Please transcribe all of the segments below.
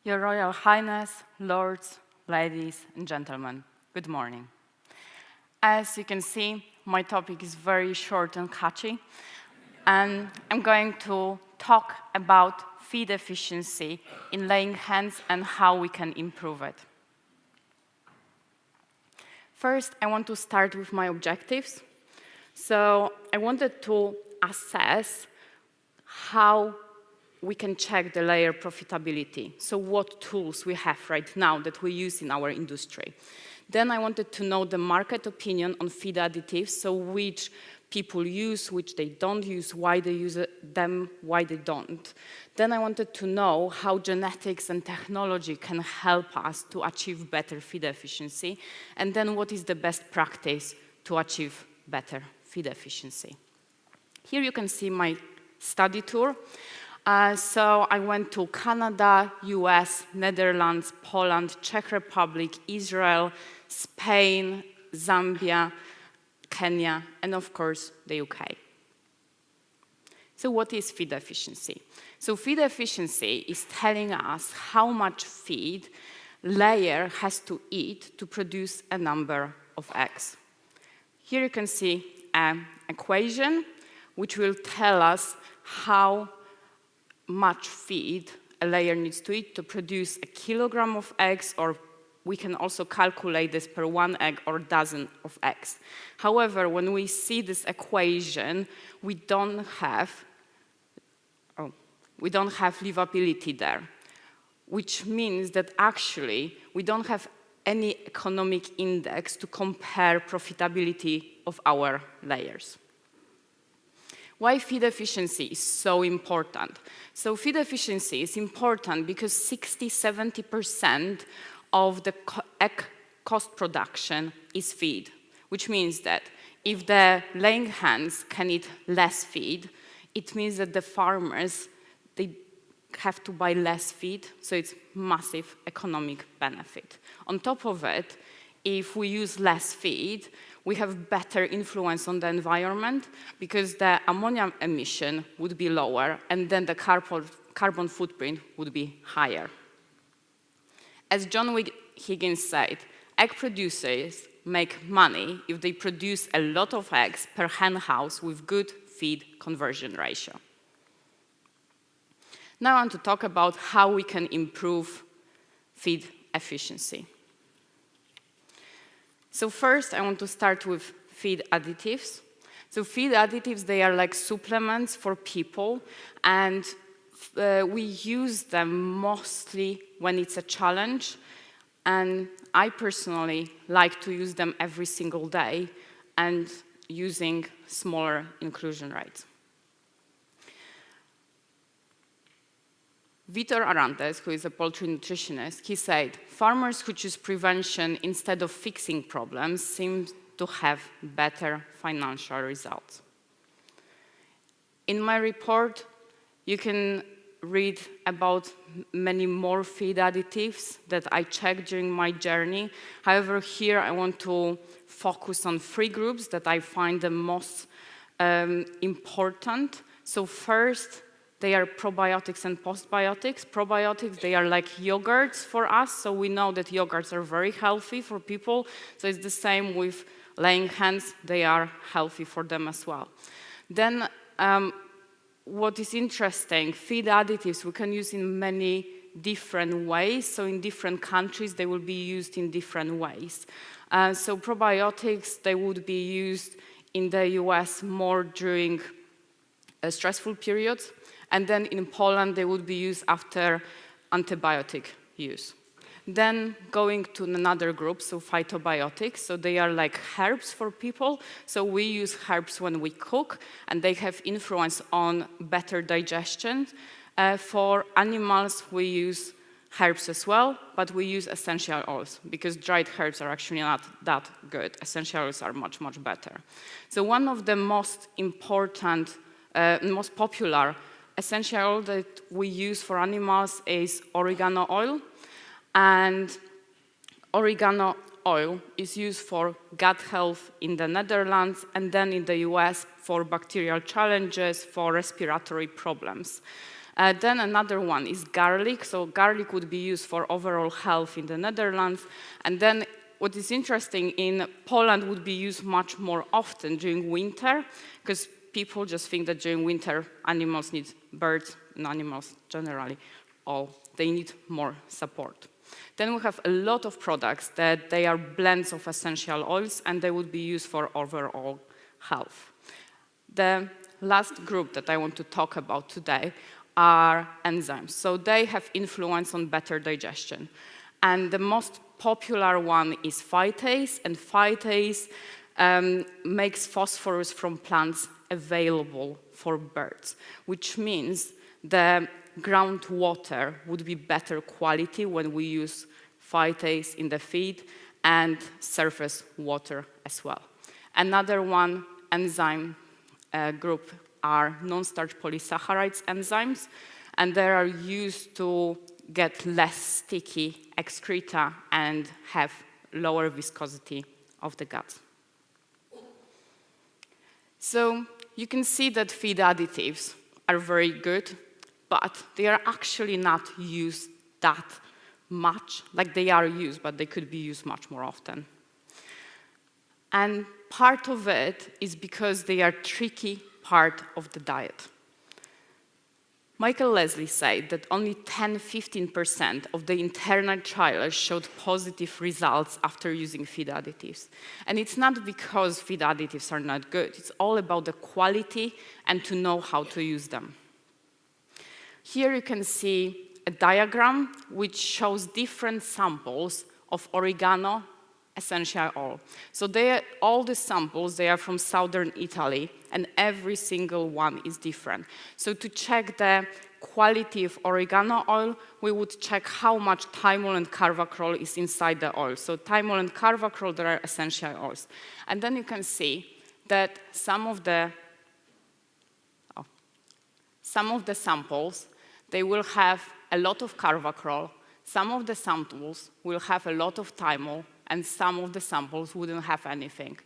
Your Royal Highness, Lords, Ladies and Gentlemen, good morning. As you can see, my topic is very short and catchy, and I'm going to talk about feed efficiency in laying hens and how we can improve it. First, I want to start with my objectives. So I wanted to assess how we can check the layer profitability. So what tools we have right now that we use in our industry. Then I wanted to know the market opinion on feed additives, so which people use, which they don't use, why they use them, why they don't. Then I wanted to know how genetics and technology can help us to achieve better feed efficiency, and then what is the best practice to achieve better feed efficiency. Here you can see my study tour. So I went to Canada, US, Netherlands, Poland, Czech Republic, Israel, Spain, Zambia, Kenya, and of course, the UK. So what is feed efficiency? So feed efficiency is telling us how much feed layer has to eat to produce a number of eggs. Here you can see an equation which will tell us how much feed a layer needs to eat to produce a kilogram of eggs, or we can also calculate this per 1 egg or dozen of eggs. However, when we see this equation, we don't have livability there, which means that actually we don't have any economic index to compare profitability of our layers. Why feed efficiency is so important? So feed efficiency is important because 60–70% of the egg cost production is feed, which means that if the laying hens can eat less feed, it means that the farmers, they have to buy less feed, so it's massive economic benefit. On top of it, if we use less feed, we have better influence on the environment because the ammonia emission would be lower and then the carbon footprint would be higher. As John Higgins said, egg producers make money if they produce a lot of eggs per hen house with good feed conversion ratio. Now I want to talk about how we can improve feed efficiency. So first, I want to start with feed additives. So feed additives, they are like supplements for people, and we use them mostly when it's a challenge, and I personally like to use them every single day and using smaller inclusion rates. Vitor Arantes, who is a poultry nutritionist, he said, farmers who choose prevention instead of fixing problems seem to have better financial results. In my report, you can read about many more feed additives that I checked during my journey. However, here I want to focus on 3 groups that I find the most important. So first, they are probiotics and postbiotics. Probiotics, they are like yogurts for us, so we know that yogurts are very healthy for people. So it's the same with laying hens, they are healthy for them as well. Then what is interesting, feed additives we can use in many different ways. So in different countries, they will be used in different ways. So probiotics, they would be used in the US more during stressful periods. And then in Poland, they would be used after antibiotic use. Then going to another group, so phytobiotics, so they are like herbs for people. So we use herbs when we cook, and they have influence on better digestion. For animals, we use herbs as well, but we use essential oils because dried herbs are actually not that good. Essential oils are much, much better. So one of the most important, most popular essential oil that we use for animals is oregano oil. And oregano oil is used for gut health in the Netherlands and then in the US for bacterial challenges, for respiratory problems. Then another one is garlic. So garlic would be used for overall health in the Netherlands. And then what is interesting, in Poland would be used much more often during winter, because people just think that during winter animals need, birds and animals generally, they need more support. Then we have a lot of products that they are blends of essential oils, and they would be used for overall health. The last group that I want to talk about today are enzymes. So they have influence on better digestion. And the most popular one is phytase, and phytase makes phosphorus from plants available for birds, which means the groundwater would be better quality when we use phytase in the feed, and surface water as well. Another one enzyme group are non-starch polysaccharides enzymes, and they are used to get less sticky excreta and have lower viscosity of the gut. So you can see that feed additives are very good, but they are actually not used that much. Like, they are used, but they could be used much more often. And part of it is because they are tricky part of the diet. Michael Leslie said that only 10–15% of the internal trials showed positive results after using feed additives. And it's not because feed additives are not good. It's all about the quality and to know how to use them. Here you can see a diagram which shows different samples of oregano essential oil. So all the samples, they are from southern Italy, and every single one is different. So to check the quality of oregano oil, we would check how much thymol and carvacrol is inside the oil. So thymol and carvacrol, they are essential oils. And then you can see that some of the samples, they will have a lot of carvacrol, some of the samples will have a lot of thymol, and some of the samples wouldn't have anything.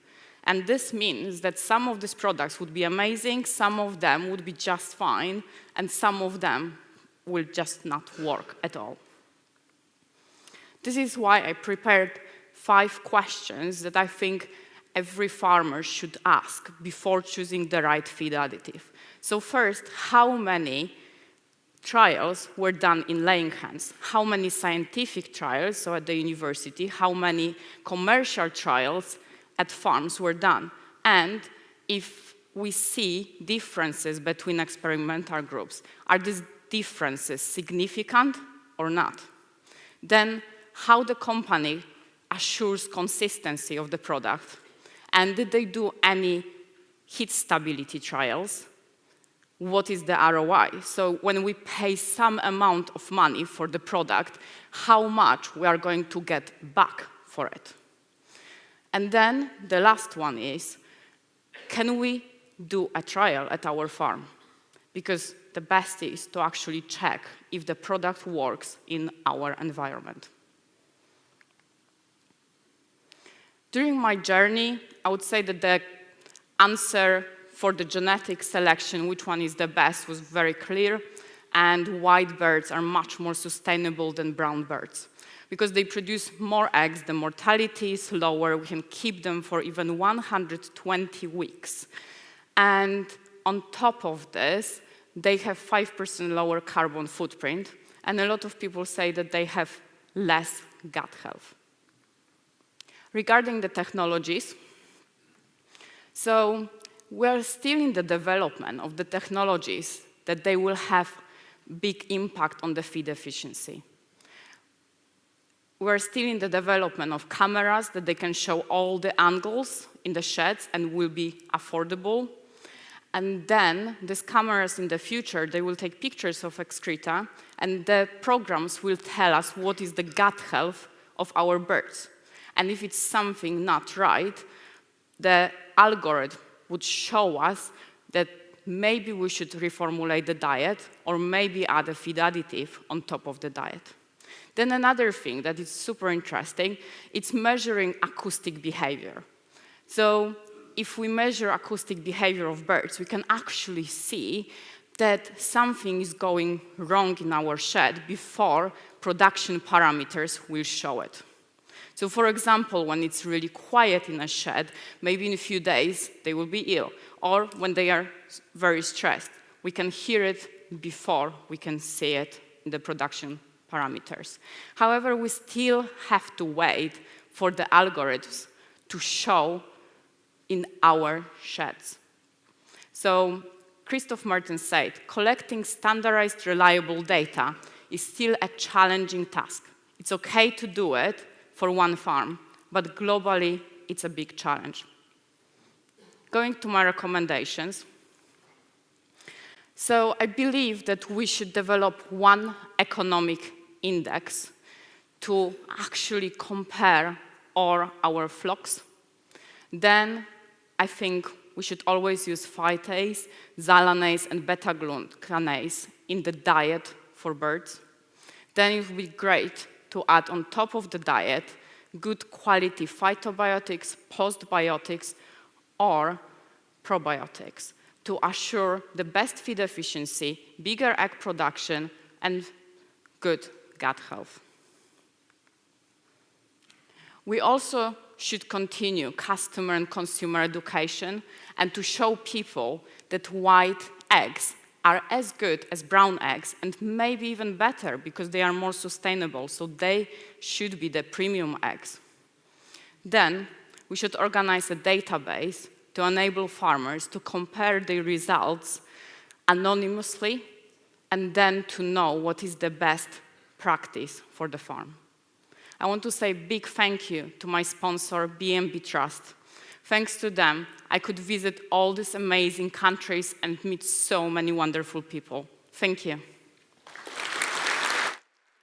And this means that some of these products would be amazing, some of them would be just fine, and some of them will just not work at all. This is why I prepared 5 questions that I think every farmer should ask before choosing the right feed additive. So first, how many trials were done in laying hens? How many scientific trials, so at the university, how many commercial trials at farms were done? And if we see differences between experimental groups, are these differences significant or not? Then how the company assures consistency of the product? And did they do any heat stability trials? What is the ROI? So when we pay some amount of money for the product, how much we are going to get back for it? And then the last one is, can we do a trial at our farm? Because the best is to actually check if the product works in our environment. During my journey, I would say that the answer for the genetic selection, which one is the best, was very clear, and white birds are much more sustainable than brown birds. Because they produce more eggs, the mortality is lower, we can keep them for even 120 weeks. And on top of this, they have 5% lower carbon footprint, and a lot of people say that they have less gut health. Regarding the technologies, so we're still in the development of the technologies that they will have big impact on the feed efficiency. We're still in the development of cameras that they can show all the angles in the sheds and will be affordable. And then these cameras in the future, they will take pictures of excreta, and the programs will tell us what is the gut health of our birds. And if it's something not right, the algorithm would show us that maybe we should reformulate the diet or maybe add a feed additive on top of the diet. Then another thing that is super interesting, it's measuring acoustic behavior. So if we measure acoustic behavior of birds, we can actually see that something is going wrong in our shed before production parameters will show it. So for example, when it's really quiet in a shed, maybe in a few days they will be ill, or when they are very stressed. We can hear it before we can see it in the production parameters. However, we still have to wait for the algorithms to show in our sheds. So Christoph Mertens said, collecting standardized, reliable data is still a challenging task. It's okay to do it for one farm, but globally, it's a big challenge. Going to my recommendations. So I believe that we should develop one economic index to actually compare all our flocks. Then I think we should always use phytase, xalanase, and beta-glucanase in the diet for birds. Then it would be great to add on top of the diet good quality phytobiotics, postbiotics, or probiotics to assure the best feed efficiency, bigger egg production, and good gut health. We also should continue customer and consumer education and to show people that white eggs are as good as brown eggs and maybe even better because they are more sustainable, so they should be the premium eggs. Then we should organize a database to enable farmers to compare their results anonymously and then to know what is the best practice for the farm. I want to say a big thank you to my sponsor, BNB Trust. Thanks to them, I could visit all these amazing countries and meet so many wonderful people. Thank you.